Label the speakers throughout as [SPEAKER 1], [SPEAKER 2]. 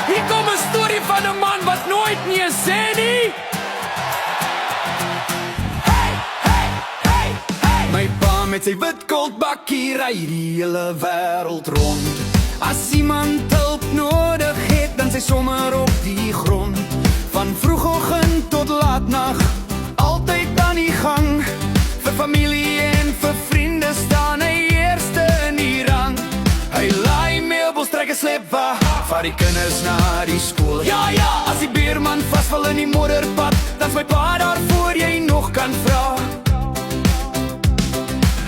[SPEAKER 1] Hier kom 'n storie van 'n man wat nooit nee sê nie. My pa met sy wit koldbakkie ry die hele wêreld rond. As iemand hulp nodig het, dan sy sommer op die grond. Van vroegoggend tot laatnag, altyd aan die gang. Vir familie en vir vriende staan hy eerste in die rang. Hy laai meubels, trek 'n sleepwa, vat die kinders na die skool. Ja, as die buurman vasval in die modderpad, dan's my pa daar voor jy nog kan vra.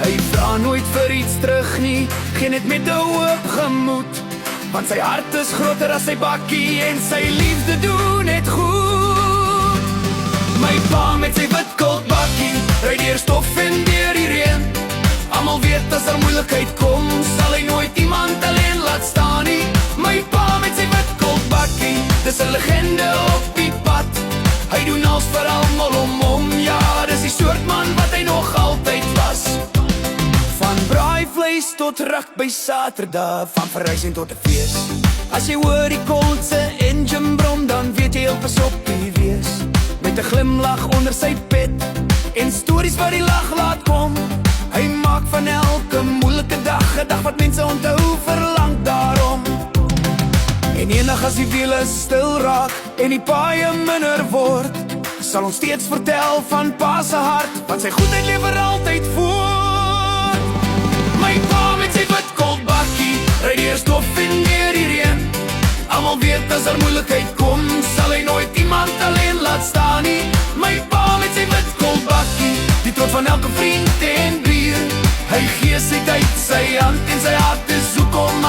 [SPEAKER 1] Hy vra nooit vir iets terug nie, geen net met 'n hoop gemoed. Want sy hart is groter as sy bakkie en sy liefde doen het goed. My pa met sy wit koldbakkie ry deur stof en deur die reën. Almal weet as daar moeilikheid kom, sal hy nooit iemand alleen laat staan nie. My pa met sy wit koldbakkie, dis 'n legende op die pad. Hy doen alles vir almal om hom, ja, dis die soort man wat hy nog altyd was. Van braaivleis tot rugby Saterdag, van verhuising tot 'n fees. As jy hoor die Colt se engine brom, dan weet jy heel pas op wie wees. Met 'n glimlag onder sy pet en stories wat die lag laat kom. Hy maak van elke moeilike dag 'n dag wat mense onthou verlang daarom. En eendag as die wiele stil raak en die paaie minder word, sal ons steeds vertel van pa se hart, want sy goedheid lewer altyd voort. My pa met sy wit koldbakkie ry deur stof en deur die reën. Almal weet as daar moeilikheid kom, sal hy nooit iemand alleen laat staan nie. My pa met sy wit koldbakkie, die trots van elke vriend en buur. Hy gee sy tyd, sy hand en sy hart is hoekom